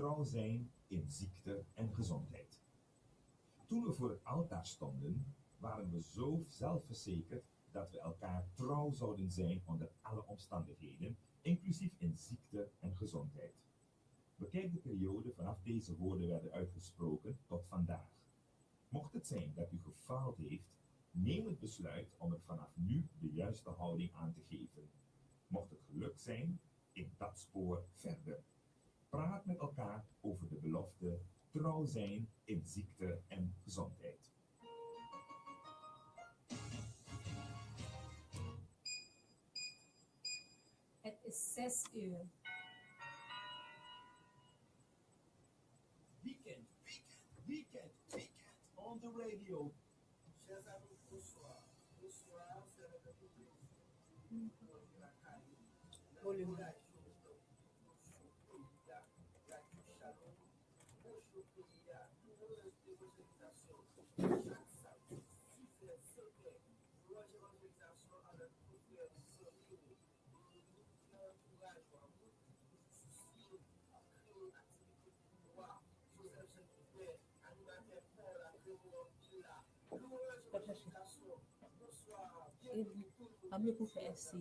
trouw zijn in ziekte en gezondheid. Toen we voor het altaar stonden, waren we zo zelfverzekerd dat we elkaar trouw zouden zijn onder alle omstandigheden, inclusief in ziekte en gezondheid. Bekijk de periode vanaf deze woorden werden uitgesproken tot vandaag. Mocht het zijn dat u gefaald heeft, neem het besluit om er vanaf nu de juiste houding aan te geven. Mocht het geluk zijn, in dat spoor verder. Praat met elkaar over de belofte trouw zijn in ziekte en gezondheid. Het is 6 uur. Weekend on the radio. Chers amis, bonsoir. Bonsoir, c'est le public. Volume. A mieux pour faire ainsi.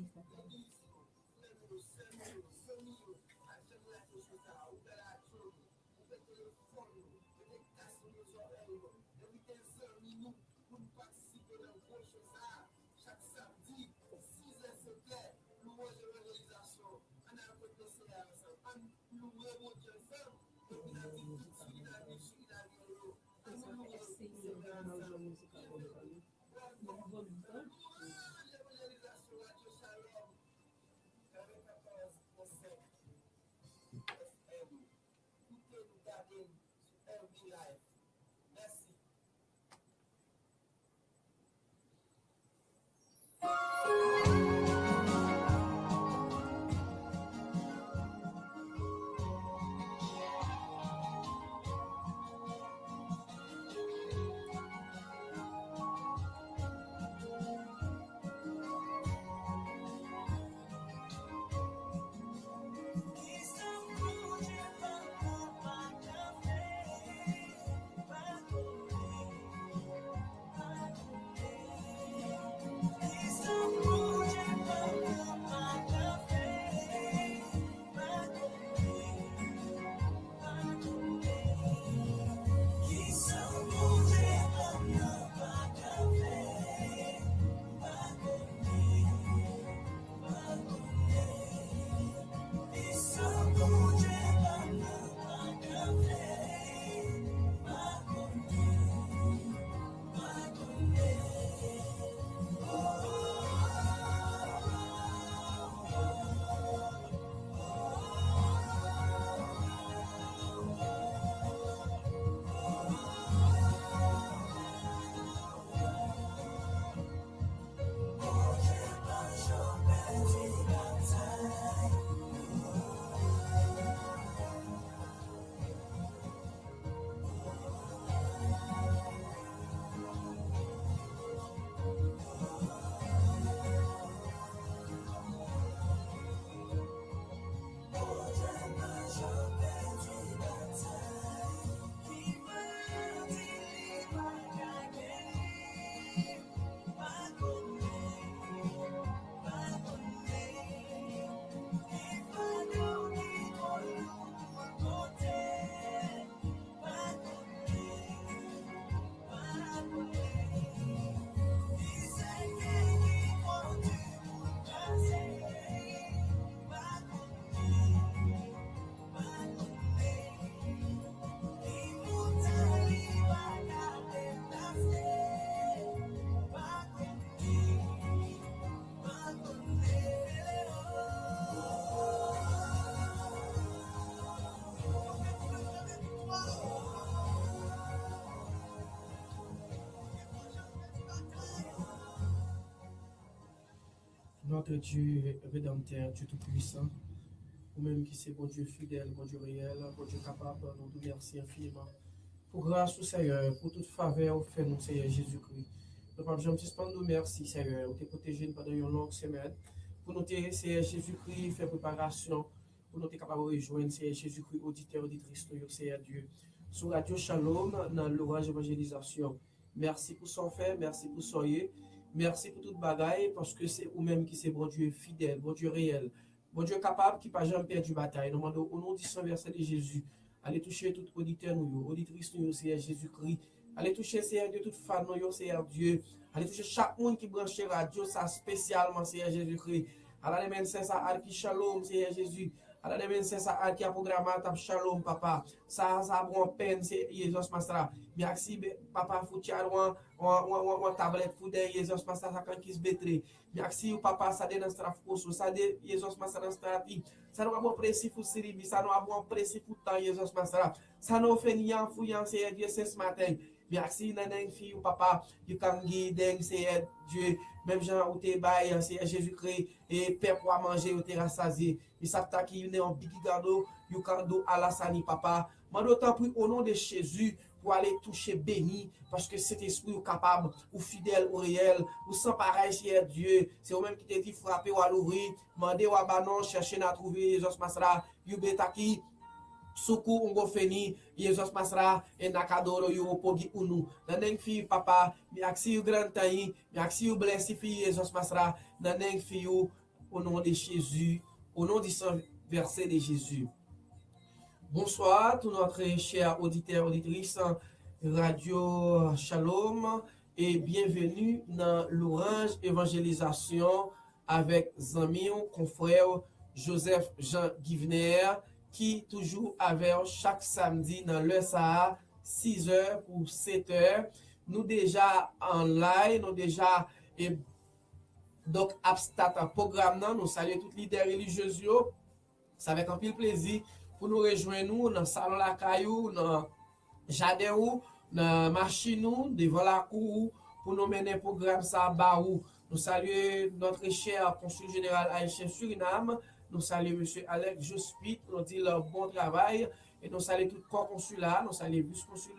Notre Dieu rédempteur, Dieu tout-puissant, vous-même qui c'est bon Dieu fidèle, bon Dieu réel, bon Dieu capable, nous te remercions infiniment. Pour grâce au Seigneur, pour toute faveur offerte nous, Seigneur Jésus-Christ. Nous pas besoin de suspendre nous, merci Seigneur, pour te protéger pendant une longue semaine. Pour nous, Seigneur Jésus-Christ, faire préparation pour nous être capables de rejoindre Seigneur Jésus-Christ, auditeur, auditrice, Seigneur Dieu. Sur Radio Shalom, dans l'orage évangélisation. Merci pour son fait, merci pour son yeux, merci pour toute bagaille, parce que c'est vous-même qui c'est bon Dieu fidèle, bon Dieu réel, bon Dieu capable qui n'a pas jamais perdu bataille. Nous demandons au nom du Saint verset de Jésus, allez toucher tout auditeur, nous, auditrice, nous, Seigneur Jésus-Christ. Allez toucher, Seigneur Dieu, toute fan, nous, Seigneur Dieu. Allez toucher chaque monde qui branche radio, ça spécialement, Seigneur Jésus-Christ. Allez demander ça, qui shalom, Seigneur Jésus. Allez demander ça, qui a programmé, shalom, papa. Ça bon peine, c'est Jésus Mastra. Merci, papa, foutia, ou tablette, foudet, Jésus Mastra, ça quand qui se bétré. Merci, papa, ça dé dans straf koso, ça dé, Jésus Mastra dans strafi. Ça nous a bon précis pour Siribi, ça nous a bon précis pour temps, Jésus Mastra. Ça nous fait nian, fouillant, Seigneur Dieu, ce matin. Merci, nanang, fille, papa, you can guide, Seigneur Dieu, même Jean, ou te bail, Seigneur Jésus-Christ, et père pour manger, ou te rassasié. Ils savent qui est en bigigado, you can do à la sani, papa. Mais d'autant plus au nom de Jésus, pour aller toucher béni, parce que cet esprit est capable, ou fidèle, ou réel, ou sans pareil, Seigneur Dieu. C'est vous-même qui te dit frapper ou à l'ouvrir, demander ou à banon, chercher à trouver, Jésus Masra, you betaki. Suku ungo feni Jesus Masra e nakadoro yo pogi unu naneng fi papa merci you grand taï merci you blessé fi Jesus Masra naneng fi you au nom de Jésus au nom du saint verset de Jésus. Bonsoir tous notre chers auditeurs auditrices Radio Shalom et bienvenue dans l'Orange Évangélisation avec Zami confrère Joseph Jean Givner qui toujours avec chaque samedi dans le Sahara 6h pour 7h. Nous déjà en live, nous déjà donc abstat un programme nous saluons tous les leaders religieux. Ça avec un pile plaisir pour nous rejoindre nous dans salon la caillou, dans jardin dans machine devant la cour pour nous mener programme ça baou. Nous saluons notre cher consul général haïtien Suriname. Nous saluons M. Alex Jospit, nous dit leur bon travail. Et nous saluons tout le corps consulat. Nous saluons le vice-consul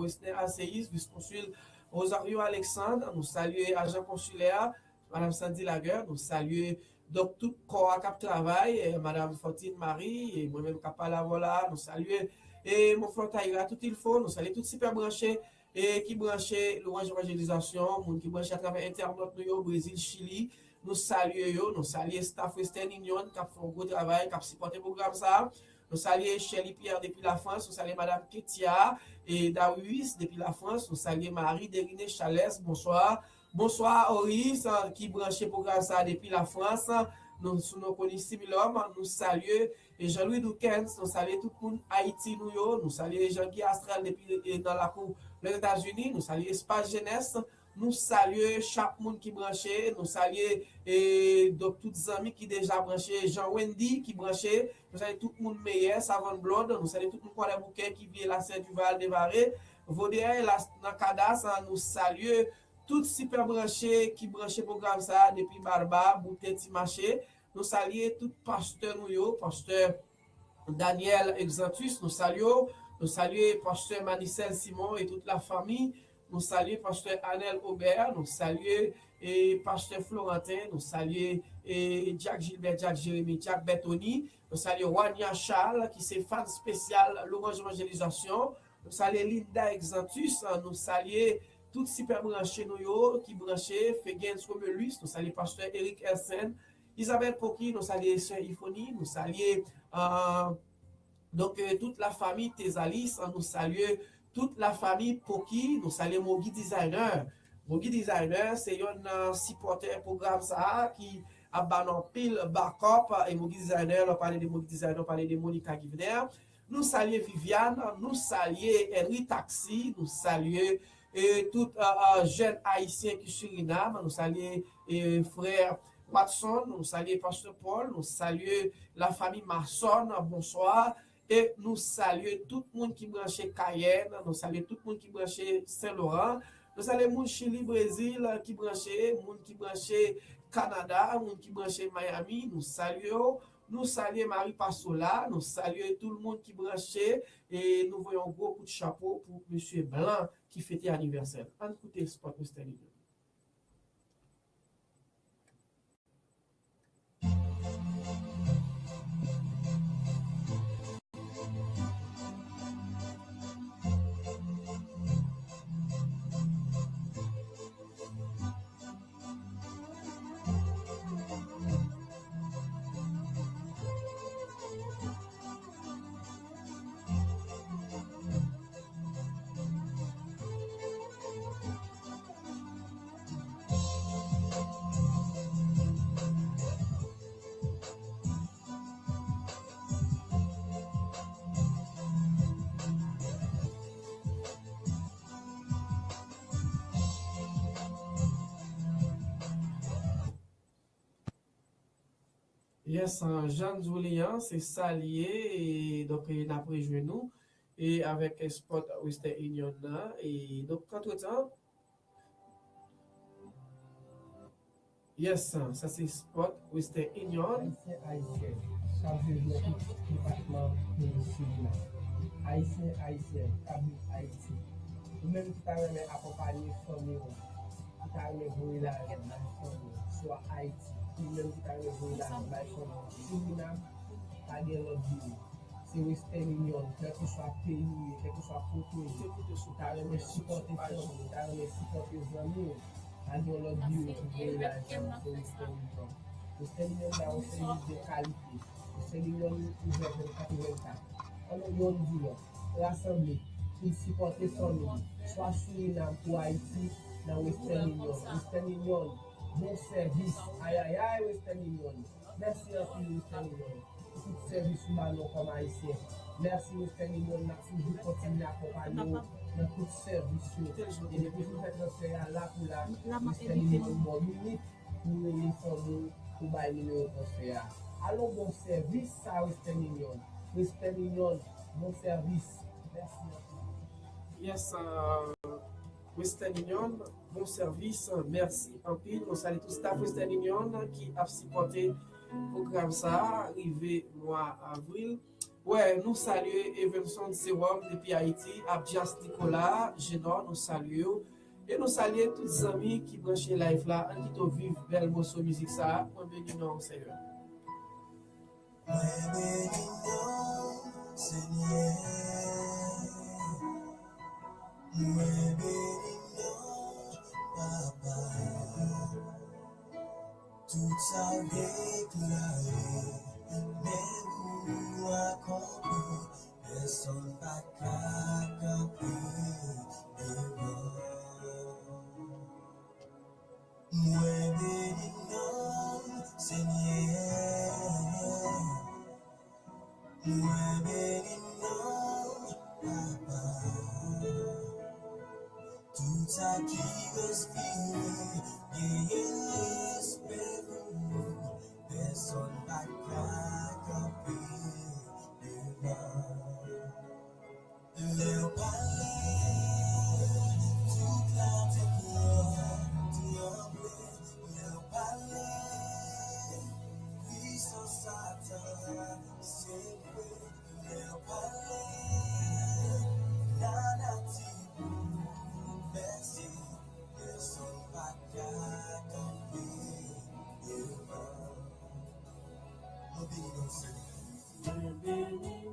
Westner Asseis, vice-consul Rosario Alexandre. Nous saluons agent consulaire, Mme Sandy Laguerre. Nous saluons donc tout le corps qui travaille, Mme Fortine Marie, et moi-même Kapala voilà. Nous saluons et mon frère Taïra, tout il faut. Nous saluons tout super branché et qui branché l'Orange Évangélisation, monde qui branché à travers Internet, au Brésil, Chili. Nous saluons, nous saluons staff Western Union qui a fait un gros travail, qui a supporté le programme ça. Nous saluons Shelly Pierre depuis la France, nous saluons Madame Ketia et Dawis depuis la France, nous saluons Marie Deriné Chalès, bonsoir. Bonsoir Oris qui branché le programme ça depuis la France. Nous connaissons l'homme, nous saluons et Jean-Louis Doukens, nous saluons tout le monde Haïti, nous saluons Jean-Guy Astral depuis dans la cour des États-Unis, nous saluons Espace Jeunesse. Nous saluons chaque monde qui branché, nous saluons donc tous les amis qui déjà branché, Jean Wendy qui branché, nous saluons tout le monde meilleur, Savon Blonde, nous saluons tout le monde qui bouquet qui vient la Saint-Duval de Varé, Vaudéa dans Cadas, nous saluons tout super branché qui branché programme ça depuis Barba, Boutet Timaché, nous saluons tout pasteur nous, pasteur Daniel Exantus, nous saluons pasteur Manicel Simon et toute la famille. Nous saluons pasteur Anel Aubert, nous saluons pasteur Florentin, nous saluons Jack Gilbert, Jack Jérémy, Jack Bettoni, nous saluons Wanya Charles qui c'est fan spécial l'Orange Évangélisation, nous saluons Linda Exantus, nous saluons tout super branché nous qui branché, Fégens Romelus, nous saluons pasteur Eric Hersen, Isabelle Poki, nous saluons Sœur Ifoni, nous saluons donc toute la famille Tésalis, nous saluons toute la famille Poki, nous saluons Mogi Designer. Mogi Designer, c'est un supporter programme ça qui a banon pile backup et Mogi Designer, on parle de Mogi Designer, on parle de Monica Givner. Nous saluons Viviane, nous saluons Henry Taxi, nous saluons tout jeune haïtien qui Suriname, nous saluons frère Watson, nous saluons Pasteur Paul, nous saluons la famille Masson, bonsoir. Et nous saluons tout le monde qui branche Cayenne, nous saluons tout le monde qui branche Saint-Laurent, nous saluons le monde Chili, Brésil, qui branche, le monde qui branche Canada, le monde qui branche Miami, nous saluons Marie Passola, nous saluons tout le monde qui branche et nous voyons un gros coup de chapeau pour M. Blanc qui fêtait anniversaire. Écoutez Sport Mr. Leader. Yes, Jean Julian, c'est ça lié, et donc il a pris nous, et avec un spot Western Union là, et donc entre-temps, yes, ça c'est spot Western Union, Haïtien, ça veut dire que département péninsule. Haïtien, Kaby, Haïti. Ou même qui t'a même accompagné famille, qui t'a même voyage dans la famille, soit Haïti, ou même qui t'a même voyage dans la famille, Suriname, pas de l'autre ville. C'est Western Union, quel que soit pays, quel que soit côté, qui t'a même supporté famille, qui t'a même supporté amis, pas de l'autre ville qui voyage dans Western Union. Western Union a un service de qualité. Western Union ouvert 24/24. On a une ville, l'Assemblée, qui supporte les familles, soit Suriname ou Haïti, dans Western Union. Western Union, bon service. Aïe aïe aïe, Western Union. Merci à tous Western Union. Tout service humain comme Haïtien. Merci Western Union, on a toujours continué à accompagner dans tout service. Et depuis que vous faites transfert là pour la Western Union, bon minute, pour les familles, pour bailler le numéro de transfert. Alors, bon service à Western Union. Western Union, bon service. Merci. yes, Western Union, bon service, merci en pile, on salue tout staff Western Union qui a supporté le programme ça, arrivé mois avril. Ouais, nous saluons Evanson Serum depuis Haïti, Abdias Nicolas, Génor, nous saluons. Et nous saluons tous les amis qui branchent live là, qui te vivent belle morceau musique ça, on bénit non Seigneur. Tout ça déclaré, mais nous a compris, personne n'a qu'à camper devant. Moi béni non, Seigneur. Moi béni non, Papa. Tout ça qui respire, espérons, personne n'a qu'à camper devant. Le palais, toute la terre, trembler, le palais, puissance Satan, c'est le palais, la nature, merci, personne n'a qu'à camper devant. Nous bénissons Seigneur. Nous bénissons.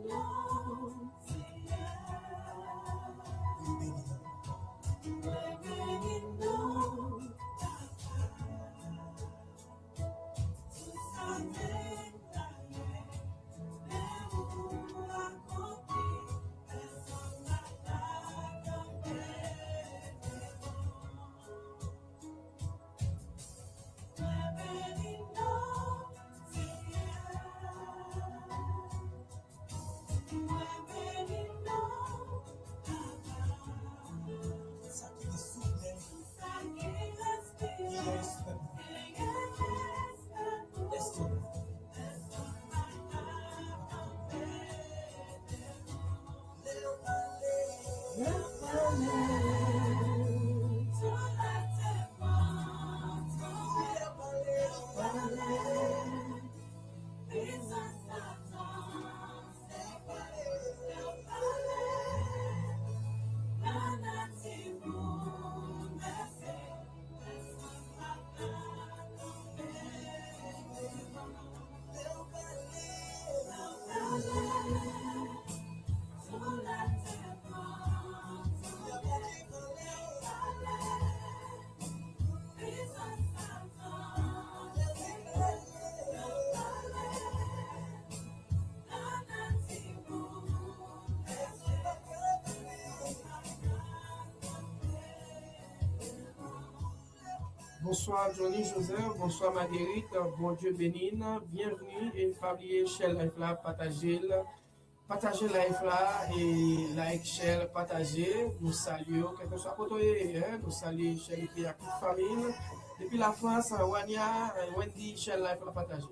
Bonsoir Johnny Joseph, bonsoir Marguerite, bon Dieu bénisse, bienvenue et famille Shell Life là, partagez Life là et like, share, partagez, nous saluons, quel que soit côté, nous saluons Shell et puis à toute famille, depuis la France, Wania, Wendy, Shell Life là, partagez.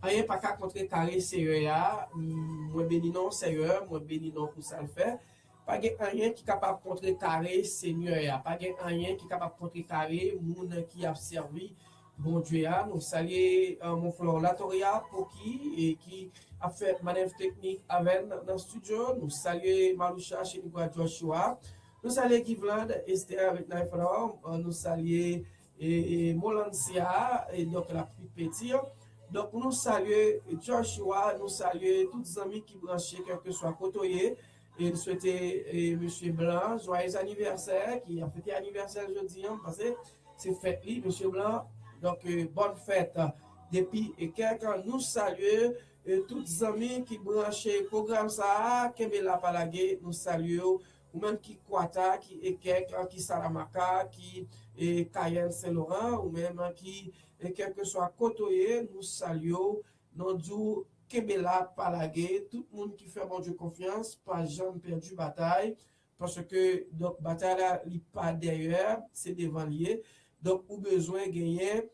Rien pas qu'à contrecarrer Seigneur, moi béni non Seigneur, moi béni non pour ça le faire. Pas rien qui est capable de contrecarrer Seigneur, pas rien qui est capable de contrecarrer monde qui a servi bon Dieu. Nous saluons mon frère Latoria pour qui a fait manœuvre technique avec dans le studio. Nous saluons Maloucha chez Nicolas Joshua. Nous saluons Givland, Esther avec Naifra. Nous saluons Molancia et donc la plus petite. Donc, nous saluons Joshua, nous saluons tous les amis qui branchent, quel que soit côtoyé. Et nous souhaitons M. Blanc, joyeux anniversaire, qui a fêté anniversaire aujourd'hui, parce que c'est fête, M. Blanc. Donc, bonne fête. Depuis quelques nous saluons tous les amis qui branchent le programme ça, Kembela Palagé, nous saluons, ou même qui Kwata, qui Ekek, qui Saramaka, qui Cayenne Saint-Laurent, ou même qui quel que soit côtoyé, nous saluons, nous disons Kembela Palagé, tout le monde qui fait bon Dieu confiance, pas jamais perdu bataille, parce que donc bataille là, il pas derrière, c'est devant lié, donc ou besoin de gagner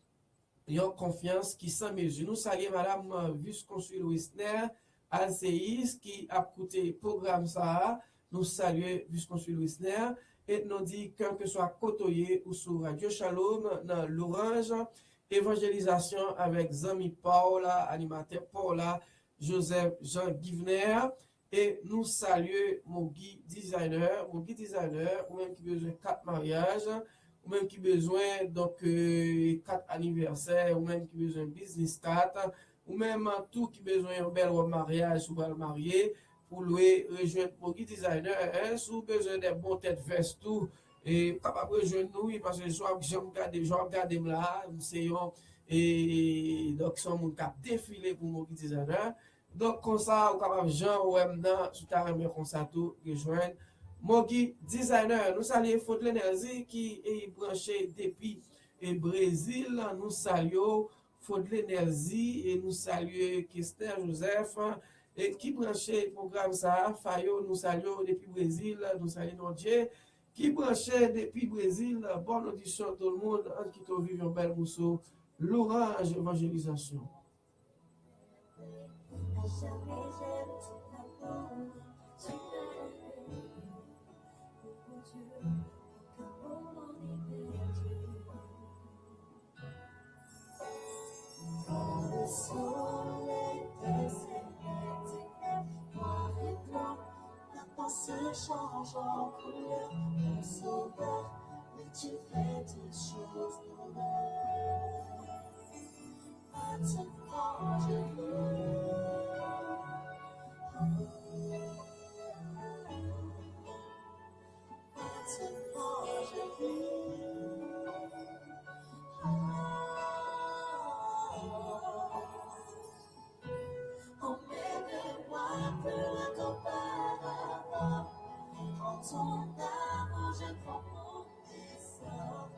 une confiance qui sans mesure. Nous saluons Madame Vice-Consul Wisner, Alcéis, qui a coûté programme ça, nous saluons Vice-Consul Wisner, et nous dit que soit côtoyé ou sur Radio Shalom, dans l'Orange, évangélisation avec Zami Paula, animateur Paula, Joseph Jean Givner, et nous saluons mon guide designer, ou même qui besoin 4 mariages, ou même qui besoin donc 4 anniversaires, ou même qui besoin business 4, ou même tout qui besoin un bel mariage ou bel marié, pour louer rejoindre mon guide designer, si vous besoin des bons têtes vestes tout, et capable rejoindre nous parce que j'aime regarder là, et donc son monde cap défilé pour mon guide designer. Donc comme ça, ou capable Jean ou maintenant, tout à l'heure comme ça tout rejoindre Mogi Designer. Nous saluons Faute l'énergie qui est branché depuis le Brésil. Nous saluons Faute l'énergie et nous saluons Kester Joseph et qui branché le programme ça. Fayo, nous saluons depuis le Brésil. Nous saluons Dieu qui branché depuis le Brésil. Bonne audition tout le monde. En qui te vive un bel morceau. L'Orange évangélisation. Le soleil noir et blanc, la pensée change en couleur. Mon sauveur, mais tu fais toutes choses nouvelles. Maintenant je veux. Maintenant je vis. Ton amour, je prends mon essor.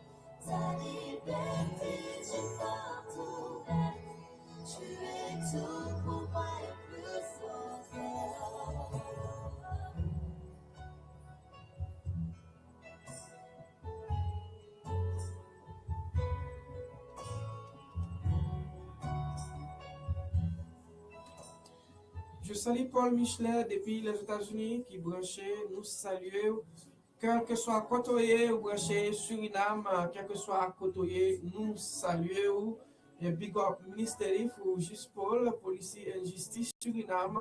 Ta liberté, tu partout ouverte. Tu es tout pour moi et plus encore. Je salue Paul Michelet depuis les États-Unis qui branchait, nous saluons, quel que soit côtoyé ou branché Suriname, quel que soit côtoyé, nous saluons, et Big Up Ministère pour Juste Paul, policier et justice Suriname,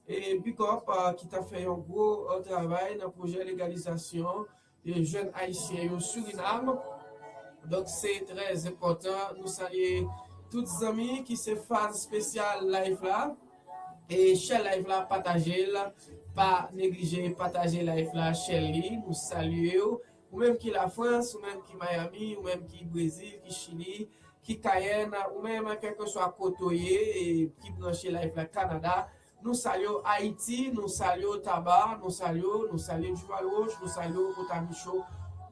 et Big Up qui t'a fait un gros travail dans le projet de légalisation des jeunes haïtiens au Suriname. Donc c'est très important, nous saluons tous les amis qui se font spécial live là. Et chez live là, partagez là, pas négliger, partager live là, chez lui, nous saluons, ou même qui la France, ou même qui Miami, ou même qui Brésil, qui Chili, qui Cayenne, ou même quel que soit côtoyé, et qui branche live là, Canada, nous saluons Haïti, nous saluons Tabar, nous saluons Duval-Roche, nous saluons Potamicho,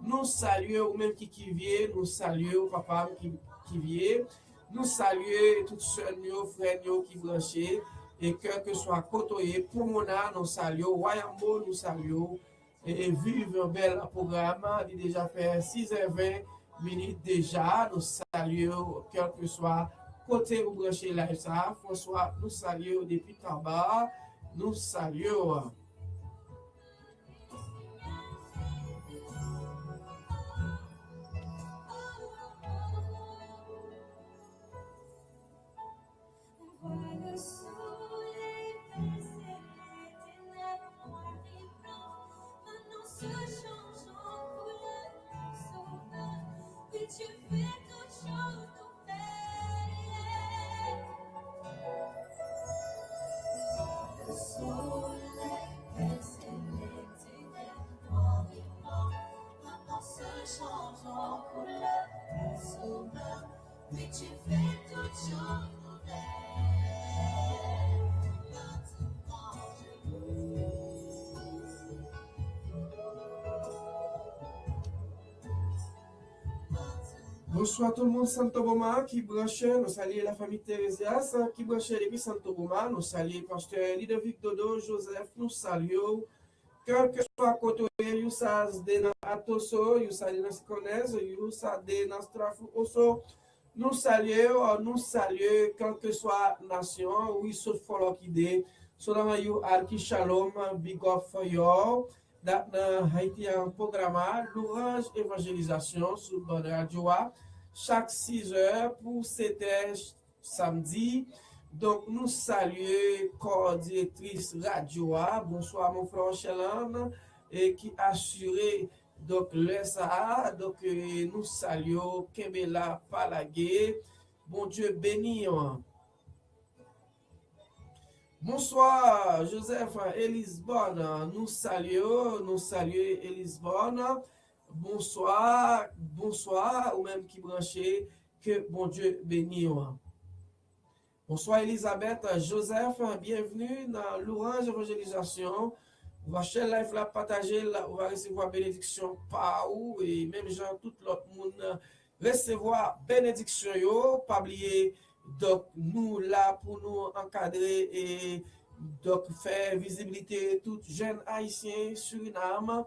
nous saluons, ou même qui vient, nous saluons papa qui vient, nous saluons toutes sœurs, frères qui branchent. Et quel que soit côtoyé, pour mon âme, nous saluons, Wayambo, nous saluons, et vive un bel programme, il a déjà fait 6h20, minutes déjà. Nous saluons, quel que soit côté où brancher live ça. François, nous saluons depuis Tamba. Nous saluons. Bonsoir tout le monde, Santo Boma qui branche, nous saluons la famille Thérésias qui branche depuis Santo Boma, nous saluons pasteur Ludovic Dodo, Joseph, nous saluons, quel que soit côté, vous savez, dans Atoso, vous savez, dans Sikonez, vous savez, dans Strafu Oso, nous saluons, quel que soit nation, oui, sauf follow qui dé, selon you, Arki Shalom, big up for you. Dans Haïti, un programme, l'Orange Évangélisation sur Bonne Radio, chaque 6 heures pour c'était samedi. Donc, nous saluons coordinatrice Radio. Bonsoir, mon frère Chelan, et qui assuré donc le SA. Donc, nous saluons Kembela Palagé. Bon Dieu béni. Bonsoir, Joseph Elisbonne. Nous saluons Elisbonne. Bonsoir, ou même qui branché, que bon Dieu bénisse. Bonsoir, Elisabeth, Joseph, bienvenue dans l'Orange Évangélisation. On va share live là, partager là, on va recevoir bénédiction par où et même gens, tout l'autre monde recevoir bénédiction yo, pas oublier. Donc, nous là pour nous encadrer et donc faire visibilité tout jeune haïtien Suriname.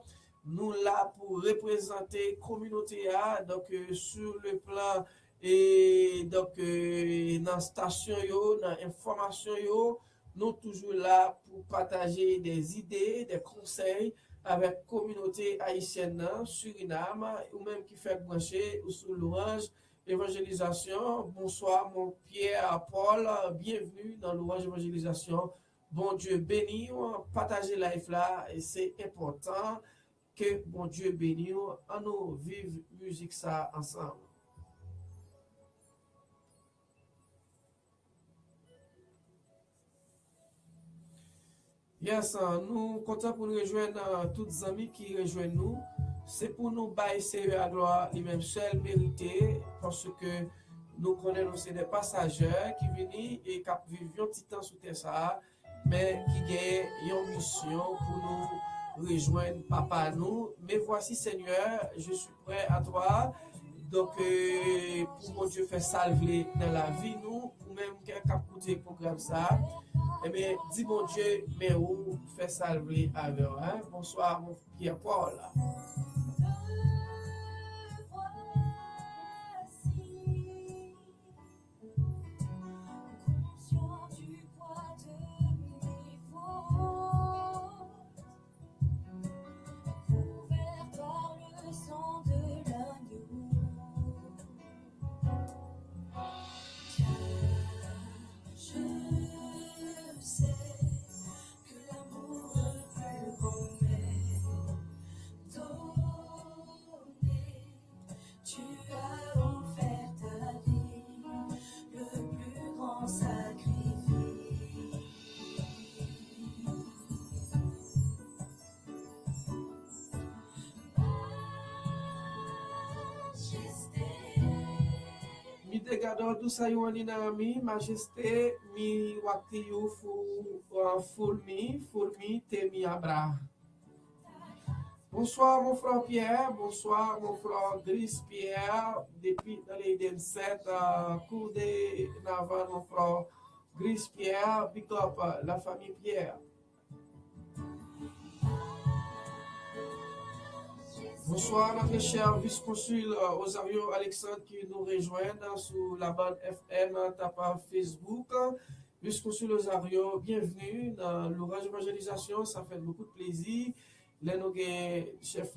Nous là pour représenter la communauté donc sur le plan et donc dans la station dans l'information nous toujours là pour partager des idées, des conseils avec la communauté haïtienne Suriname ou même qui fait brancher ou sous l'Orange Évangélisation. Bonsoir mon Pierre Paul, bienvenue dans l'Orange Évangélisation. Bon Dieu béni, partagez live là et c'est important que bon Dieu béni, en nous vive musique ça ensemble. Yes, nous comptons pour nous rejoindre toutes les amis qui rejoignent nous. C'est pour nous baisser à gloire lui-même seul mérité parce que nous connaissons c'est des passagers qui viennent et qui vivent un petit temps sous terre ça, mais qui ont une mission pour nous rejoindre papa nous. Mais voici Seigneur, je suis prêt à toi. Donc pour mon Dieu faire salver dans la vie nous, ou même quelqu'un qui écoute programme ça. Eh bien, dis mon Dieu, mais où fait salver avec hein? Bonsoir mon Pierre Paul. Gardons tout ça yon ami majesté mi wakti yu fulmi te mi abra. Bonsoir mon frère Pierre, bonsoir mon frère Gris Pierre depuis dans les 7 cours de Navarre mon frère Gris Pierre, big up la famille Pierre. Bonsoir, notre cher vice-consul Osario Alexandre qui nous rejoint sur la bande FM, par Facebook. Vice-consul Osario, bienvenue dans l'orage d'évangélisation, ça fait beaucoup de plaisir. Là, nous avons chef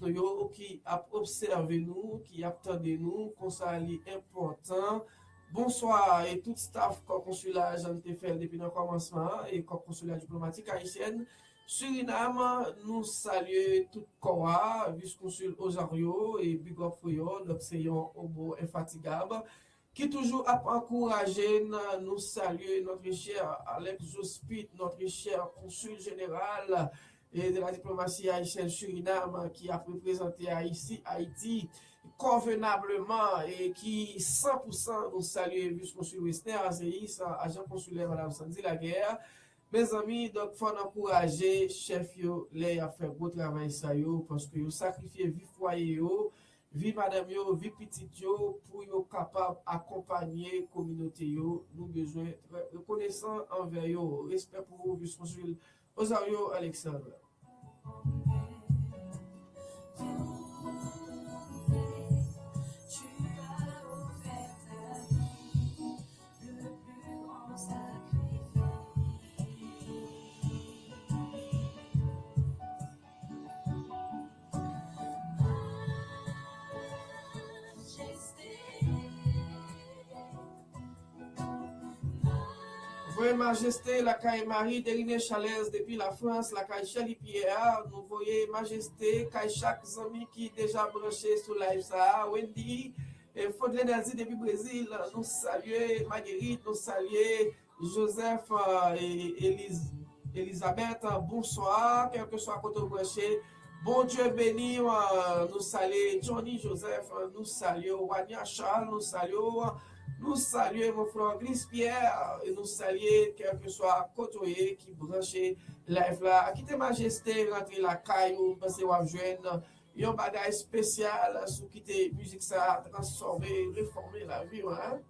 qui a observé nous, qui a attendu nous, qu'on s'allie important. Bonsoir et tout staff du consulat Jean Tefel depuis le commencement et du consulat diplomatique haïtienne. Suriname, nous saluons tout Koa, vice-consul Osario et Big Up Fuyo, notre séant Obo infatigable, qui toujours a encouragé, nous saluons notre cher Alex Jospit, notre cher consul général et de la diplomatie haïtienne Suriname, qui a représenté Haïti convenablement et qui 100% nous salue vice-consul Westner, ACIS, agent consulaire Madame Sandy Laguerre. Mes amis, donc, il faut encourager chef yo, les a fait beau travail ça yo, parce que yo sacrifié vie foyer yo, vie madame yo, vie petite yo, pour yo capable accompagner communauté yo, nous besoin reconnaissant envers yo, respect pour vous, vice-consul Osario Alexandre. Votre Majesté, la Caille Marie, Dérine Chalès, depuis la France, la Caille Chélie Pierre, nous voyons Majesté, Caille chaque ami qui est déjà branché sur live ça, Wendy, et Faudlé Nazi depuis Brésil, nous saluons Marguerite, nous saluons Joseph et Elisabeth, bonsoir, quel que soit côté branché. Bon Dieu béni, nous saluons Johnny Joseph, nous saluons Wania Charles, nous saluons mon frère Gris Pierre et nous saluons quel que soit côté qui branche live là. Quittez Majesté, rentrer la caillou, passer à joindre un bagage spécial sur quitter musique ça transformer, réformer la vie, hein.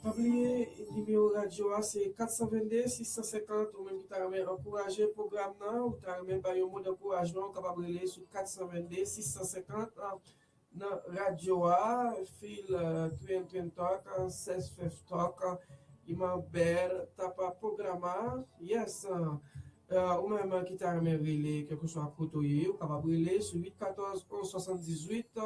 Oubliez numéro radio c'est 422 650 ou même qui t'a encouragé le programme ou t'a même pas un mot d'encouragement capable de sur 422 650 dans radio fil Twin Talk 16 Talk Imambert t'as pas programme yes ou même qui t'a relé quelque chose à côté ou capable relé sur 814 11 78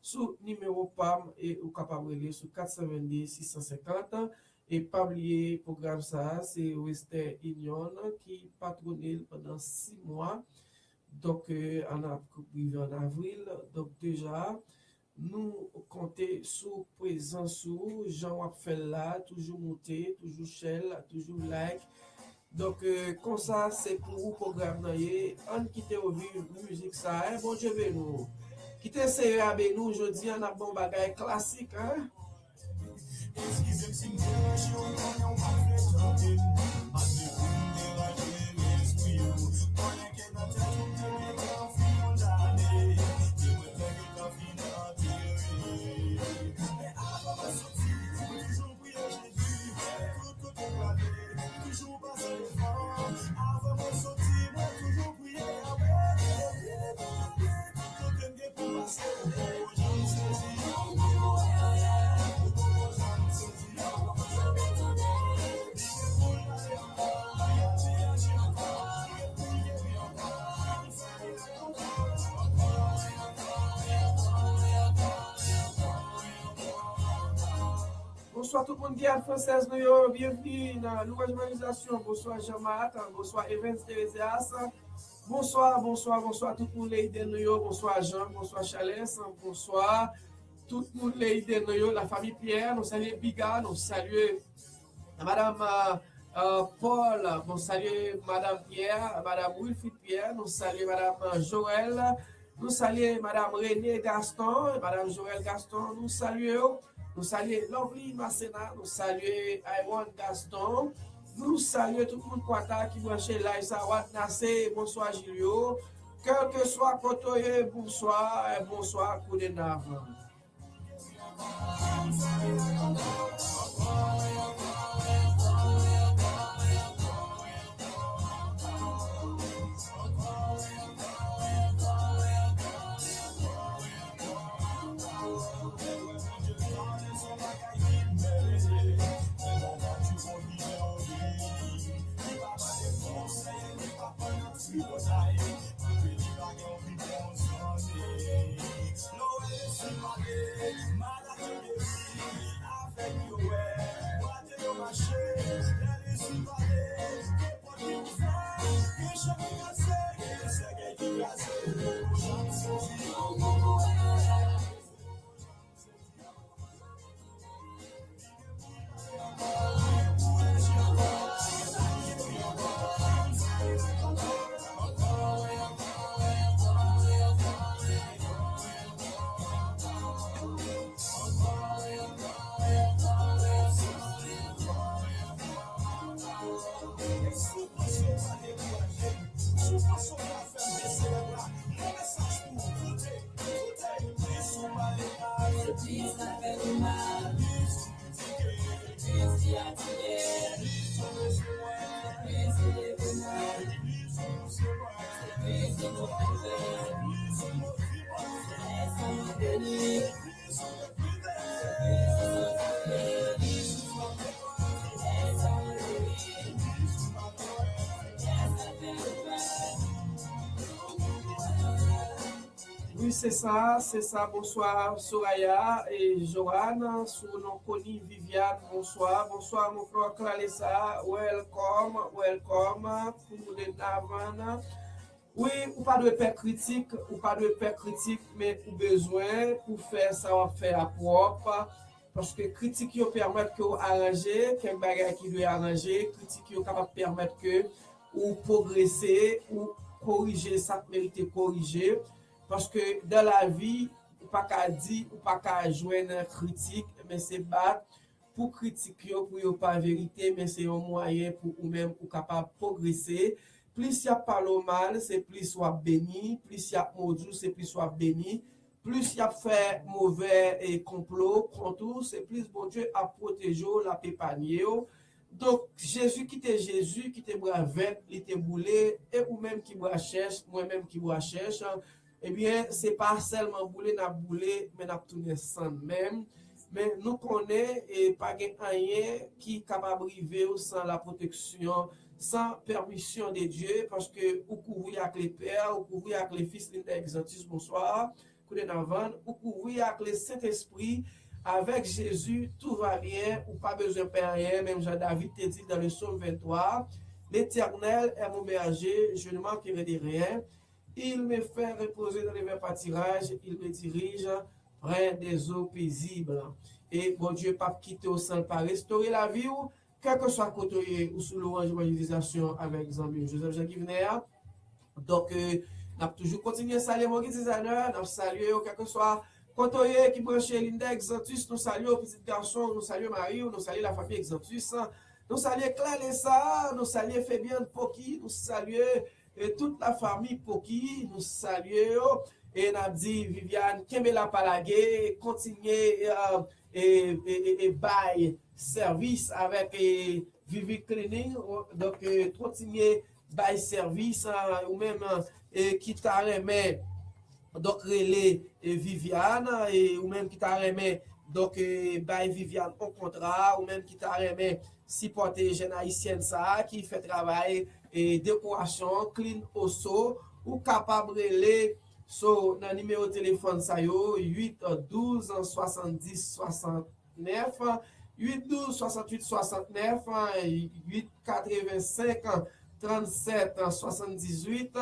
sous numéro PAM et ou capable de sur 422 650 et pas oublier programme ça c'est Western Union qui patronne pendant 6 mois donc on a privé en avril donc déjà nous compter sur présence sous Jean a fait là toujours monter toujours shell toujours like donc comme ça c'est pour programme on quitter au vivre musique ça bon Dieu nous qui t'essaye avec nous aujourd'hui on a bon bagage classique hein. bonsoir tout le monde qui est française, nous bienvenue dans la nouvelle évangélisation. Bonsoir Jean-Marc, bonsoir Evans Thérésias. Bonsoir tout le monde les nous, bonsoir Jean, bonsoir Charles, bonsoir tout le monde les nous, la famille Pierre, nous saluons Biga, nous saluons Madame Paul, nous saluons Madame Pierre, Madame Wilfrid Pierre, nous saluons Madame Joël, nous saluons Madame René Gaston, Madame Joël Gaston, nous saluons Lovely Massena, nous saluons Aywan Gaston, nous saluons tout le monde qui branche là, Sawat Nassé, bonsoir Gilio, quel que soit côté, bonsoir Koudenav. Oui, c'est ça. Bonsoir Soraya et Joanne, sous nom connu Viviane, bonsoir mon frère Clarissa, welcome, pour les Navan. Oui, ou pas de père critique, mais ou besoin pour faire ça, on fait à propre, parce que critique yo permettre que vous arranger, quelque bagage qui doit arranger, critique yo capable permettre que ou progresser ou corriger ça mérite corriger. Parce que dans la vie, ou pas qu'à dire, ou pas qu'à joindre critique, mais c'est battre pour critiquer, pour y pas vérité, mais c'est un moyen pour ou même ou capable de progresser. Plus il y a parlé mal, c'est plus soit béni, plus il y a maudit, c'est plus soit béni. Plus il y a fait mauvais et complot contre, c'est plus bon Dieu a protégé la pépanier. Donc Jésus qui te bravette, il te boulé, et ou même qui bras cherche, moi-même qui bras cherche. Eh bien, c'est pas seulement bouler, mais n'a tourné sans même. Mais nous connaissons et pas rien qui est capable de vivre sans la protection, sans permission de Dieu, parce que vous couvrez avec les pères, vous couvrez avec les fils d'Exantus, bonsoir, ou couvrez avec le Saint-Esprit, avec Jésus, tout va bien, ou pas besoin de faire rien, même Jean-David te dit dans le psaume 23, l'Éternel est mon berger, je ne manquerai de rien. Il me fait reposer dans les verts pâtirages, il me dirige près des eaux paisibles. Et bon Dieu, pas quitter au sein, pas restaurer la vie, ou quel que soit côté ou sous l'orange évangélisation avec Zambie Joseph Jean Guivener. Donc, nous avons toujours continué à saluer mon designer, nous avons salué, quel que soit côté qui branche l'index Exantus, nous saluons petit garçon, nous saluons Marie, nous saluons la famille Exantus, nous saluons Clarissa, nous saluons Fabienne Poki, nous saluons et toute la famille pour qui nous saluons et nous dit Viviane Kembela Palagé, continuer et bail service avec Vivi Cleaning, donc continuer bail service ou même qui t'a remis donc relais Viviane ou même qui t'a remis donc bail Viviane au contrat ou même qui t'a remis supporter jeune haïtienne ça qui fait travail et décoration clean osso ou capable de so dans numéro téléphone ça yo 8 12 70 69 812 68 69, 885 37 78,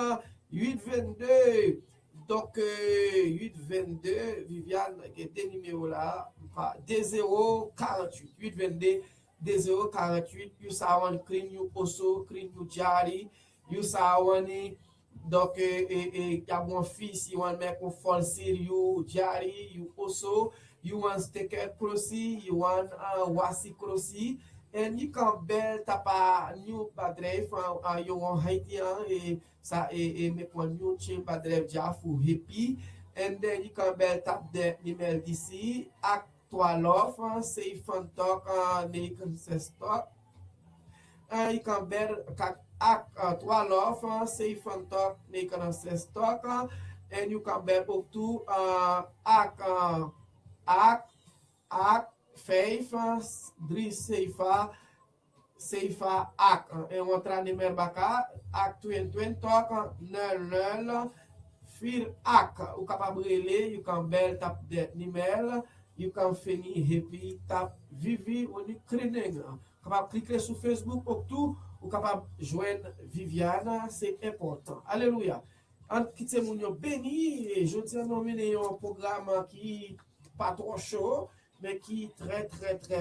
822. Donc, 822, Viviane, il y a des numéros là, 2048, 822, 2048, you sawan clean you also, clean you jari, you sawan, donc, y a mon fils, you want make a false you jari, you also, you want sticker crossy, you want wasi crossy, and you can bel tapa new badref, you want Haitian, ça et make one new chain badref ja for happy, and then you can bel tap the email d'ici, act 3 love, safe and talk, naked stock, you can bel act 3 love, safe and talk, naked stock, and you can bel up to act faith, Dris Seifa Ak, e outra numéro baka, Ak 20 talk, nel, fir Ak, ou capable relé, you can bel tap de numéro, you can fini happy tap Vivi ou ni cleaning. Capable cliquer sur Facebook ou tout, ou capable joindre Viviane, c'est important. Alléluia. En quitte moun yo béni, et je tiens nominer un programme qui pas trop chaud, mais qui très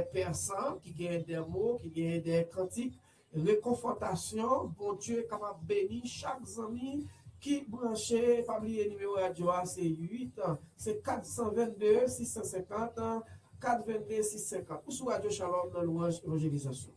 perçant, qui gagne des mots, qui gagne des cantiques, réconfortation. Bon Dieu est capable de bénir chaque ami qui branché, pas oublier numéro radio, c'est 8, c'est 422 650 422 650. Ou sur Radio Shalom dans louange évangélisation.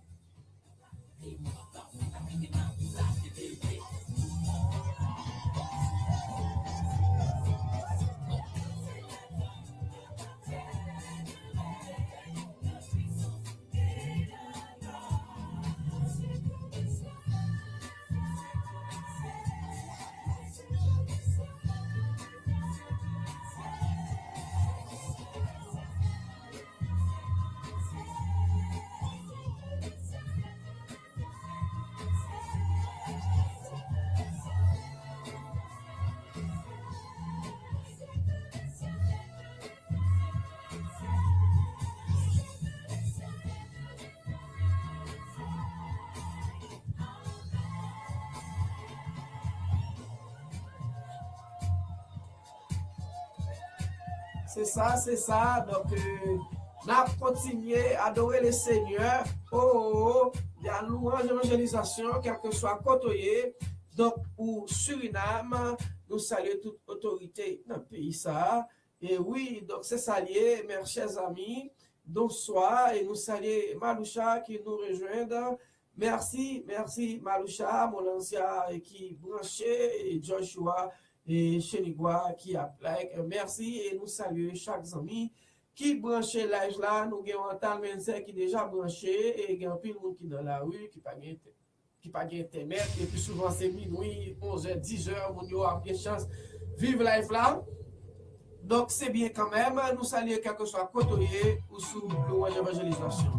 C'est ça. Donc, on a continué à adorer le Seigneur. Il y a une louange d'évangélisation, quel que soit côté. Donc, pour Suriname, nous saluons toute autorité dans le pays. Ça. Et oui, donc c'est salué, mes chers amis. Bonsoir. Et nous saluons Maloucha qui nous rejoint. Merci Maloucha, mon ancien qui branché, et Joshua. Et Chenigua qui a like. Merci et nous saluons chaque ami qui branche live là. Nous avons un tal qui déjà branché et il y a un peu de monde qui dans la rue qui pas internet et puis souvent c'est minuit, 11h, 10h, on a une chance vivre live là. Donc c'est bien quand même. Nous saluons quel que soit côté ou sous l'évangélisation.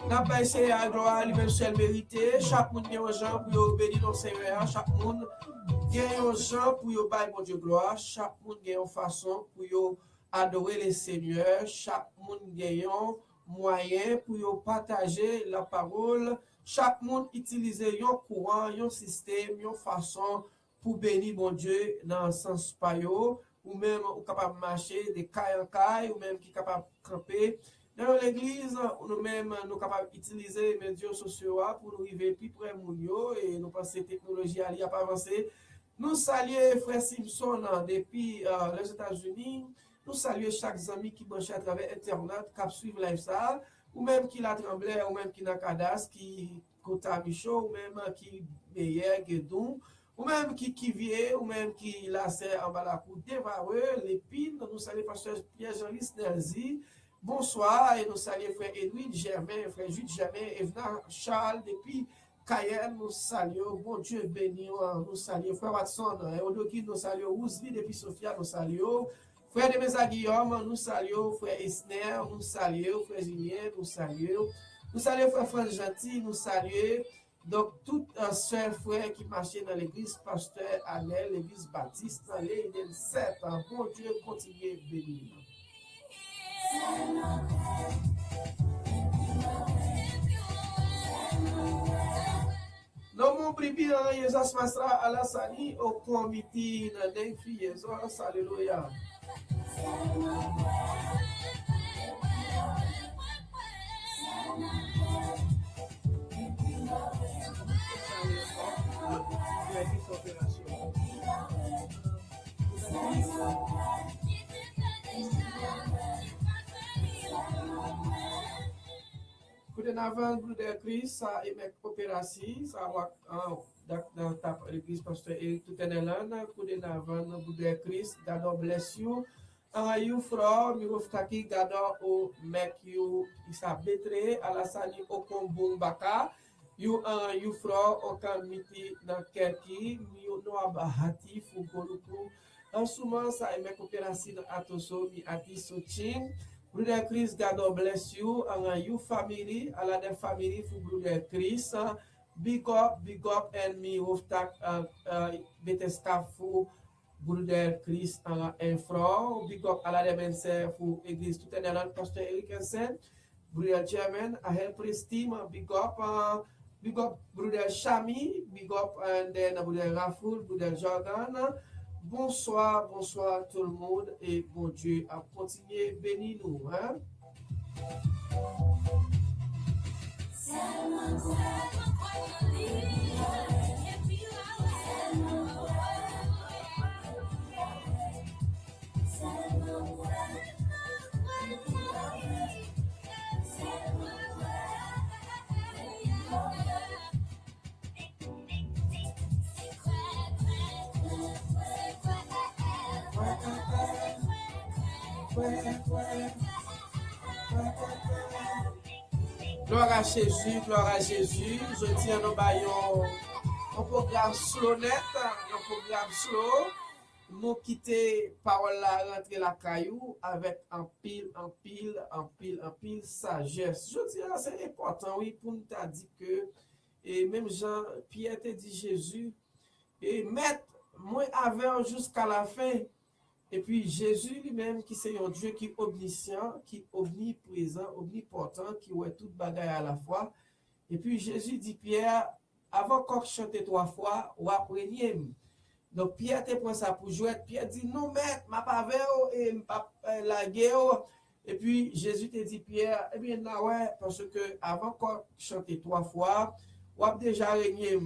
N'a pas essayé à gloire lui-même seul mérité. Chaque monde a un gens pour bénir le Seigneur. Chaque monde a un gens pour bailler mon Dieu gloire. Chaque monde a une façon pour adorer le Seigneur. Chaque monde a un moyen pour partager la parole. Chaque monde utilise un courant, un système, une façon pour bénir mon Dieu dans le sens payo. Ou même capable de marcher de caille en caille, ou même qui est capable de camper. Dans l'église, nous-mêmes, nous sommes capables d'utiliser les médias sociaux pour nous arriver plus près de nous et nous pensons que la technologie a pas avancé. Nous saluons Frère Simpson depuis les États-Unis. Nous saluons chaque ami qui branche à travers Internet, qui suit live ça, ou même qui la Tremblay, ou même qui n'a Cadas, qui Kota Michaud, ou même qui Meyer, Guédon, ou même qui vient, ou même qui la serre en bas la cour Devareux, l'épine. Nous saluons Pasteur Pierre-Jean-Lis Nelzi. Bonsoir, et nous saluons frère Edwin Germain, frère Jude Germain, Evna Charles, depuis Cayenne, nous saluons, bon Dieu béni, nous saluons frère Watson, et Odoki, nous saluons Ousli, depuis Sophia, nous saluons frère de Mesa Guillaume, nous saluons frère Esner, nous saluons frère Julien, nous saluons frère France Gentil, nous saluons donc toutes sœurs frères qui marchaient dans l'église, pasteur Anel, l'église Baptiste, dans les 7 ans, bon Dieu continue béni. oublie bien, Jesus Masra Alassani, au comité, dans les filles, alléluia. Kouden avant Brother Chris, ça émet opération, ça va dans ta l'église pasteur Eric Toutenelan, kouden avant Brother Chris, God bless you. You from you taki gado o make you isa betre alasani o kombung baka you from o kamiti na kerki you no abahati fugoluku asuma sa eme koperasi na atoso mi ati soching Brother Chris God bless you you family ala de family fu Brother Chris big up and me of tak beteska fu Brother Chris Infra, big up à la demense pour l'église tout en pasteur Eric Hansen, Brother Chairman, I help his team, big up Brother Shami, big up and then Brother Rafoul, Brother Jordan. Bonsoir tout le monde et bon Dieu a continué béni nous. Hein? Gloire à Jésus, gloire à Jésus. Je tiens nos baillons un programme slow net, un programme slow. Nous quitter parole là, rentrer la caillou avec un pile sagesse. Je dis c'est important, oui, pour nous t'a dit que, et même Jean, Pierre te dit Jésus, et mettre moi avec jusqu'à la fin. Et puis Jésus lui-même, qui c'est un Dieu qui est omniscient, qui est omniprésent, omnipotent, qui est toute bagaille à la fois. Et puis Jésus dit Pierre, avant qu'on chante 3 fois, ou après donc Pierre te prend ça pour jouer. Pierre dit non maître, m'a pas vu et m'a la guerre. Et puis Jésus te dit Pierre, eh bien là ouais, parce que avant qu'on chante 3 fois, ou a déjà régné.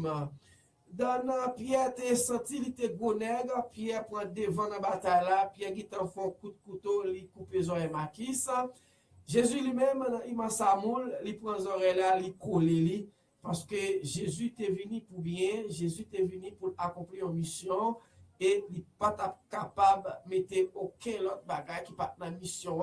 Dans Pierre te senti il te gonègre, Pierre prend devant la bataille là, Pierre qui t'en font coup de couteau, il coupe les oreilles maquis. Jésus lui-même, il m'a samoul, il prend les oreilles là, il colle li, parce que Jésus t'est venu pour bien, Jésus t'est venu pour accomplir une mission, et il n'est pas capable de mettre aucun autre bagage qui pas dans la mission.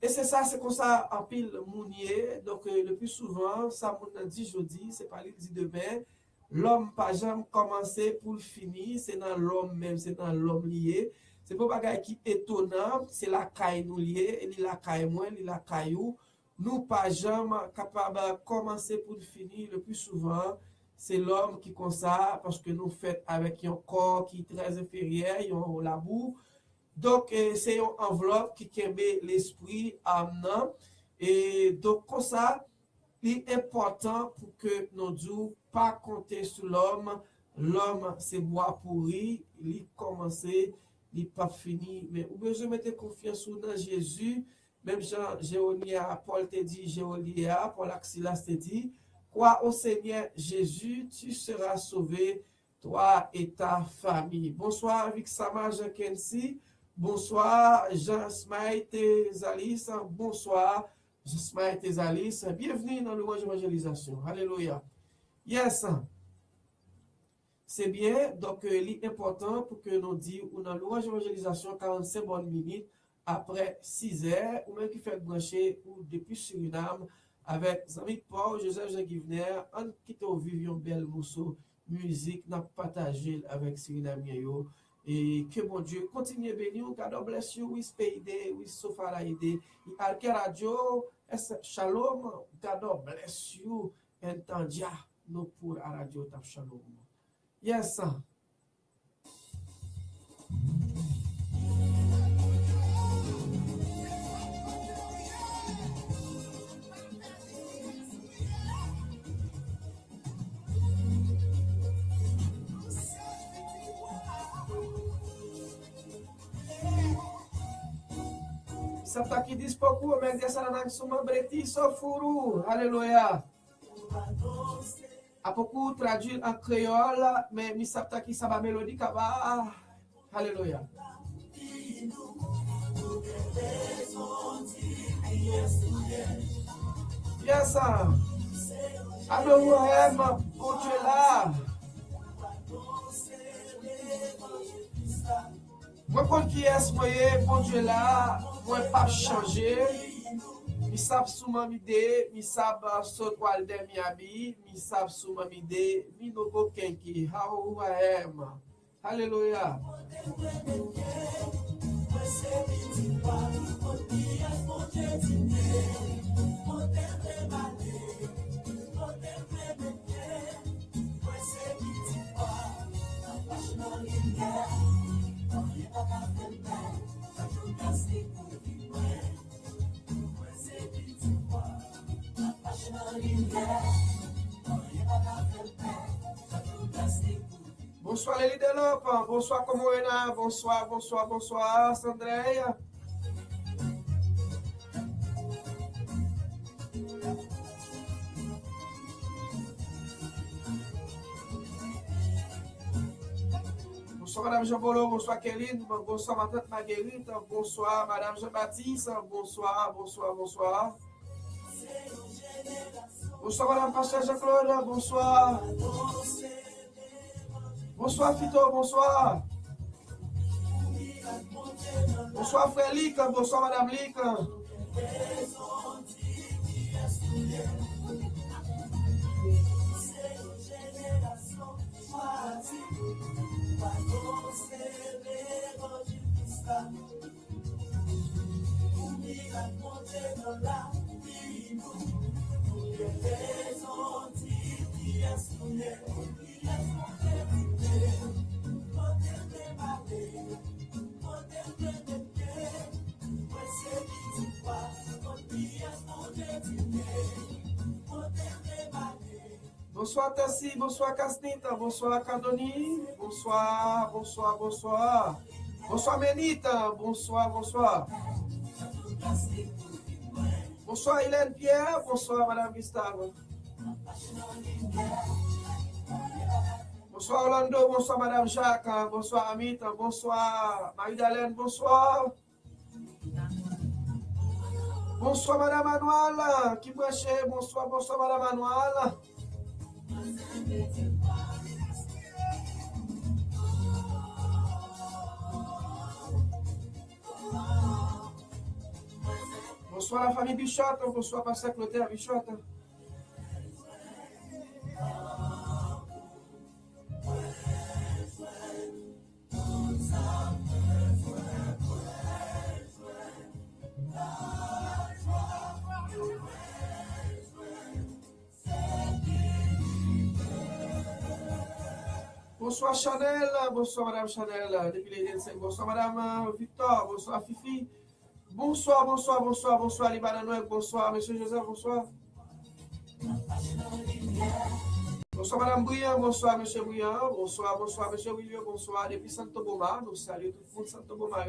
Et c'est ça, c'est comme ça, en pile mounier, donc le plus souvent, ça moun dit jeudi, c'est pas lui dit demain. L'homme pas jamais commencé pour le finir, c'est dans l'homme même, c'est dans l'homme lié. C'est pas bagay qui étonnant, c'est la caille nous lié, et la caille moi, la caillou. Nous pas jamais capable de commencer pour le finir. Le plus souvent, c'est l'homme qui comme ça, parce que nous faisons avec un corps qui est très inférieur, un labour. Donc, c'est une enveloppe qui kembe l'esprit amenant. Et donc, comme ça, il est important pour que nous ne pas compter sur l'homme. L'homme, c'est bois pourri, il commence, il n'est pas fini. Mais vous besoin mettre confiance dans Jésus. Même Jean, Jéonia, Paul te dit, Jéolia, Paul Axilas te dit, crois au Seigneur Jésus, tu seras sauvé, toi et ta famille. Bonsoir, Vixama Jean Kensi. Bonsoir, Jean Smite Zalis. Bonsoir, Jean Smite Zalis. Bienvenue dans louange évangélisation. Alléluia. Yes. C'est bien. Donc, l'important pour que nous disions, dans louange évangélisation, 45 bonnes minutes après 6 heures, ou même qui fait brancher ou depuis Suriname avec Zami Paul, Joseph Jean Guivner, en quittant Vivion Belle Mousseau, musique, n'a partagé avec Suriname. Et que mon Dieu continue à bénir. God bless you. We Spade, we Sofaraide, Alke Radio, Shalom. God bless you. Entendia, nous pour la radio Tap Shalom. Yes. Misapta qui dit beaucoup, mais dia sana suma breti sofuru. Alléluia. A beaucoup traduit en créole, mais misapta qui saba mélodie kaba. Alléluia. Yes, Abraham, bon Dieu là. Moi, quand qui est moi, bon Dieu là, moi pas changer. Mi sab souma mi de, mi sab sot walde mi abi, mi sab souma mi de, mi no go kenki. Abraham. Alléluia. Bonsoir les leaders, bonsoir Comorena, bonsoir, bonsoir, bonsoir Sandreia. Bonsoir Madame Jean-Bolo, bonsoir Kéline, bonsoir ma tante Marguerite, bonsoir Madame Jean-Baptiste, bonsoir, bonsoir, bonsoir. Bonsoir Madame Pasteur Jean-Claude, bonsoir. Bonsoir Fito, bonsoir. Bonsoir Frère Lick, bonsoir Madame Lick. Bonsoir Tassi, bonsoir Casnita, bonsoir Cardoni, bonsoir, bonsoir, bonsoir. Bonsoir Ménita, bonsoir, bonsoir. Bonsoir Hélène Pierre, bonsoir Madame Gustave. Bonsoir Orlando, bonsoir Madame Jacques, bonsoir Amit, bonsoir Marie-Dalène, bonsoir. Bonsoir Madame Manuel, qui branche, bonsoir, bonsoir Madame Manuel. Bonsoir la famille Bichotte, bonsoir Pasteur Clotaire Bichotte. Bonsoir Chanel, bonsoir Madame Chanel, depuis les 25, bonsoir Madame Victor, bonsoir Fifi, bonsoir, bonsoir, bonsoir, bonsoir Liban Noël, bonsoir Monsieur Joseph, bonsoir. Bonsoir Madame Briand, bonsoir Monsieur Briand, bonsoir, bonsoir Monsieur William, bonsoir depuis Santo Boma, nous saluons tout le monde Santo Boma.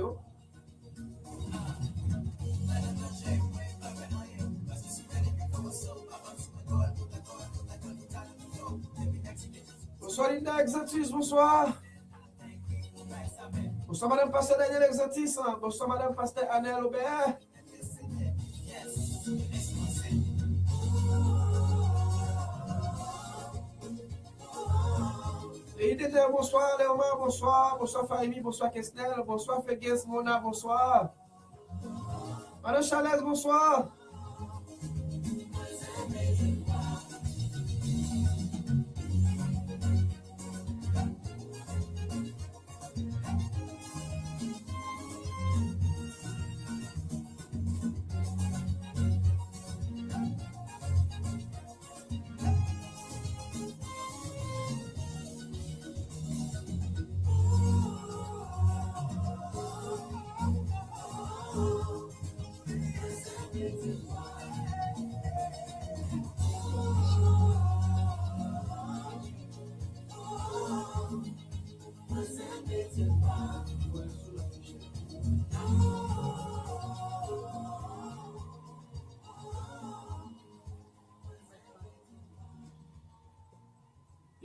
Bonsoir Linda Exantis, bonsoir. Bonsoir Madame Pasteur Daniel Exantis, bonsoir Madame Pasteur Annelle Aubert. Et bonsoir Léomar, bonsoir, bonsoir Fahimi, bonsoir Kesnel, bonsoir Fegues Mona, bonsoir. Madame Chalès, bonsoir.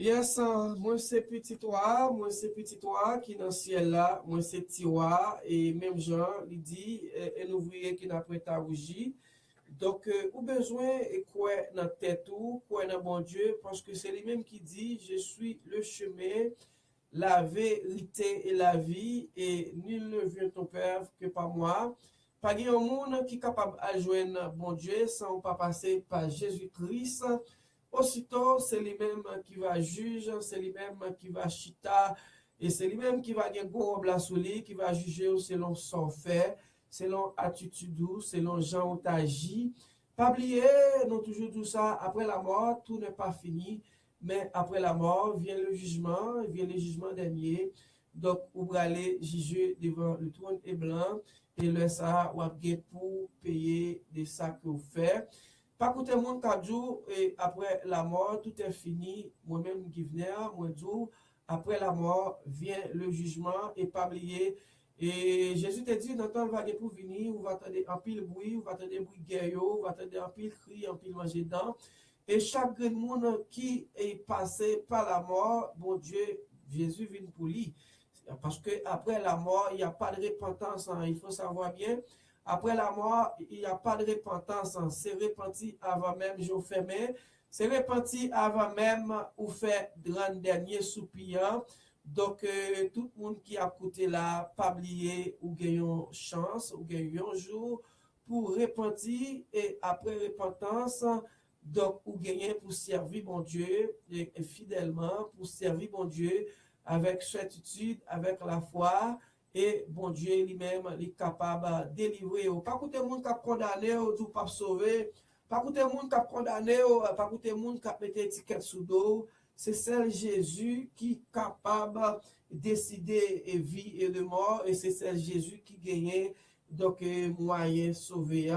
Yes, moi c'est petit toi qui dans le ciel là, moi c'est tiwa et même Jean il dit un ouvrier qui n'a pas ta rougi. Donc ou besoin et quoi dans tête ou quoi dans bon Dieu parce que c'est lui-même qui dit je suis le chemin, la vérité et la vie et nul ne vient ton père que par moi. Pas de monde qui est capable de joindre bon Dieu sans pas passer par Jésus-Christ. Aussitôt, c'est lui-même qui va juger, c'est lui-même qui va chita, et c'est lui-même qui va gagner la souli, qui va juger selon son fait, selon attitude, selon Jean ou agi. Pas oublier, non toujours tout ça, après la mort, tout n'est pas fini, mais après la mort vient le jugement dernier. Donc, vous allez juger devant le trône est blanc, et le ça, vous avez pour payer de ça que vous faites. Pas coûter mon cadeau et après la mort, tout est fini. Moi-même qui venais, moi dis, après la mort vient le jugement et pas oublier. Et Jésus te dit, dans le temps va pour venir, vous va attendre un pile bruit, vous va attendre un bruit guerrier, vous va attendre un pile cri, un pile manger dedans. Et chaque monde qui est passé par la mort, bon Dieu, Jésus vient pour lui. Parce que après la mort, il n'y a pas de repentance. Hein. Il faut savoir bien. Après la mort, il n'y a pas de repentance. Hein. C'est repenti avant même je fermé. C'est repenti avant même ou fait grand dernier soupir. Donc, tout le monde qui a coûté là, pas oublier ou gagner chance, ou gagner un jour pour repentir et après repentance, donc, ou gagner pour servir mon Dieu et fidèlement, pour servir mon Dieu avec certitude, avec la foi. Et bon Dieu lui-même est capable de délivrer. Pas que tout le monde qui a condamné ou pas sauvé. Pas que tout le monde qui a condamné pas que tout le monde qui a mis étiquette sous dos. C'est celle Jésus qui est capable de décider de vie et de mort. Et c'est celle Jésus qui gagne donc moyen sauver.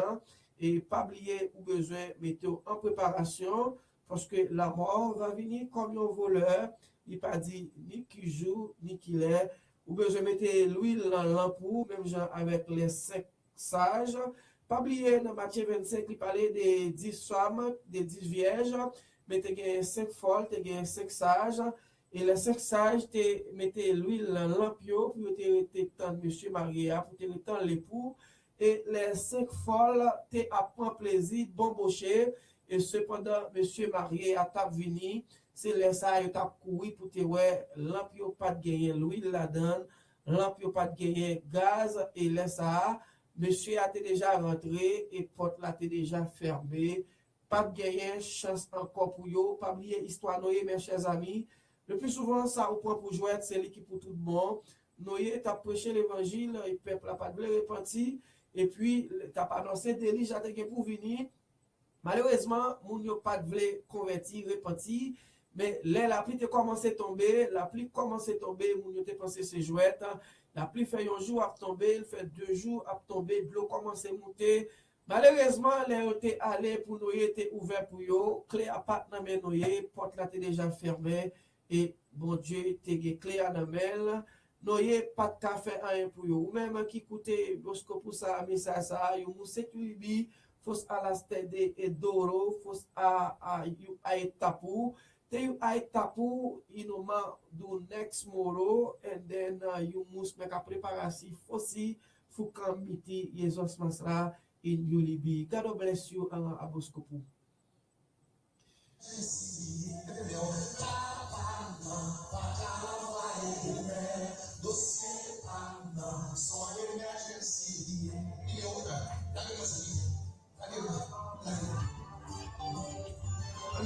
Et pas oublier ou besoin mettre en préparation parce que la mort va venir comme un voleur. Il pas dit ni qui joue ni qui l'est. Ou besoin de mettre l'huile dans l'ampoule, même genre avec les 5 sages. Pas oublier dans Matthieu 25, il parlait des 10 femmes, des 10 vierges. Mettez 5 folles, tu 5 sages. Et les 5 sages, mettez l'huile dans l'ampoule pour te temps monsieur Maria, pour te temps l'époux. Et les 5 folles, tu apprends plaisir, bon boucher. Et cependant, monsieur Marie a tap vini. C'est les ça, il t'a couru pour te ouais, l'ampio pas de gagner l'huile la donne, l'ampio pas de gagner gaz et les ça, monsieur a déjà rentré et porte là t'es déjà fermé, pas de gagner chance encore pour yo, pas oublier histoire noyé mes chers amis. Le plus souvent ça on prend pour jouer c'est l'équipe pour tout le monde. Noyé t'a prêché l'évangile, le peuple a pas de repenti et puis t'as pas annoncé délit j'attends pour venir. Malheureusement, moun yo pas de convertir, repenti. Mais là, la pluie commence à tomber, moun yo te pensé se jouet, la pluie fait un jour à tomber, il fait 2 jours à tomber, l'eau commence à monter. Malheureusement, les yo te allé pour noyer, te ouvert pour yo, clé à pas dans men noyer, porte là te déjà fermée, et bon Dieu, te ge clé à la main, noyer pas de café rien pour yo, ou même qui coûte, bosco pour ça, mais ça, yo mou sécurité, fos à la stade et doro, fos à etapu, you tapu inuma do next tomorrow and then you must make a preparation for see for committee Jesus Masra in Yulibi. God bless you ang aboskopu.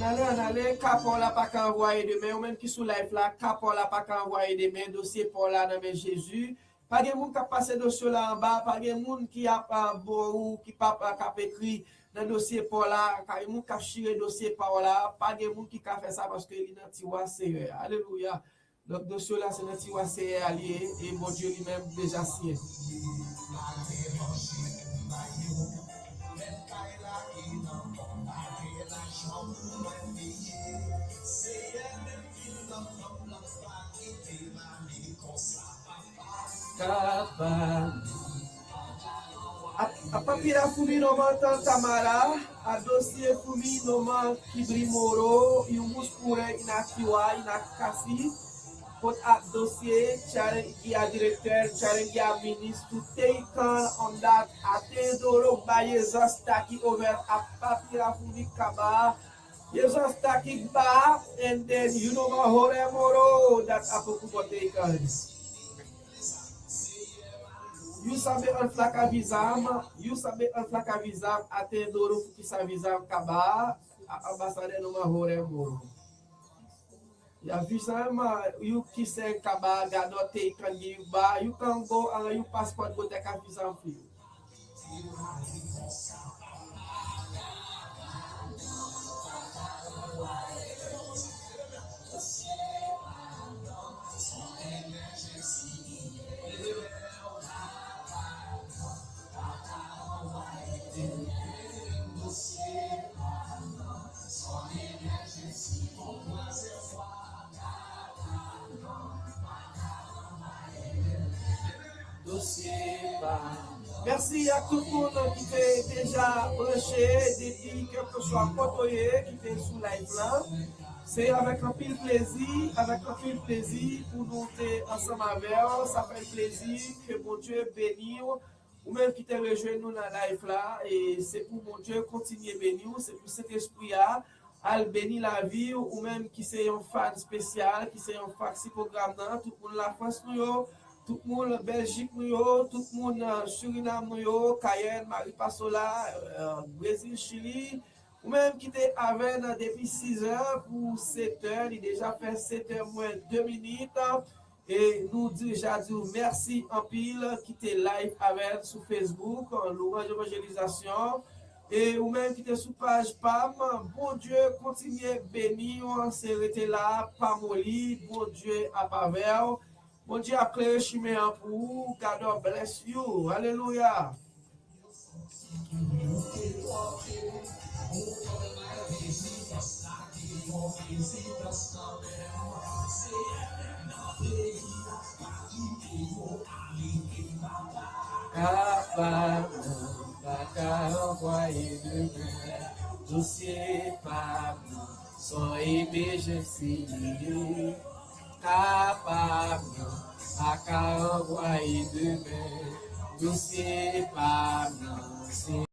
On allait, Capon la pas qu'à envoyer demain, ou même qui sous live là, Capon la pas qu'à envoyer demain, dossier pour là dans Jésus. Pas de monde qui a passé dossier là en bas, pas de monde qui a ou qui pas écrit dans dossier pour là, pas de monde qui a chiré dossier par là, pas de monde qui a fait ça parce que il est dans tiwa c'est alléluia. Donc dossier là c'est dans tiwa c'est allié et mon Dieu lui-même déjà signé. Capable A papira fumi noman tan Tamara, a dossier fumi noman Kibri Moro, e o muspure inakiwa inakasi, pot a dossier charen a directeur, charen a ministre, teikan on that atendoro ba yezas taki over a papira fumi kaba, yezas taki ba, and then you know ma hore moro, that apokubo teikan. You sabe an flak avizam, atendoro que sa avizam acabar, a ambassade numa hora moro. E avizam, you que se acabar, gadote kangi ba, you can go and you passport go take avizam filho. Merci à tout le monde qui fait déjà branché depuis quelque soit côtoyé, qui fait sous live là. C'est avec un pile plaisir, pour nous être ensemble avec eux. Ça fait plaisir que mon Dieu bénisse ou même qui te rejoint nous dans la live là. Et c'est pour mon Dieu continuer à bénir, c'est pour cet esprit là. À bénir la vie ou même qui c'est un fan spécial, qui c'est un fan si programme là, tout le monde la France nous. Tout le monde Belgique, tout le monde Suriname, Cayenne, Maripasola, Brésil, Chili, ou même qui était avec depuis 6 heures pour 7 heures, il a déjà fait 7 heures moins 2 minutes. Et nous déjà dit merci en pile qui était live avec sur Facebook, l'Orange Évangélisation. Et ou même qui était sur page PAM, bon Dieu, continuez bénir, c'est resté là, pas molli, bon Dieu à Pavel. Bon Dieu, après le chemin pour vous. God bless you. Alléluia. Dossier Pablo, son emergency. Capable à envoyer demain, dossier Pablo.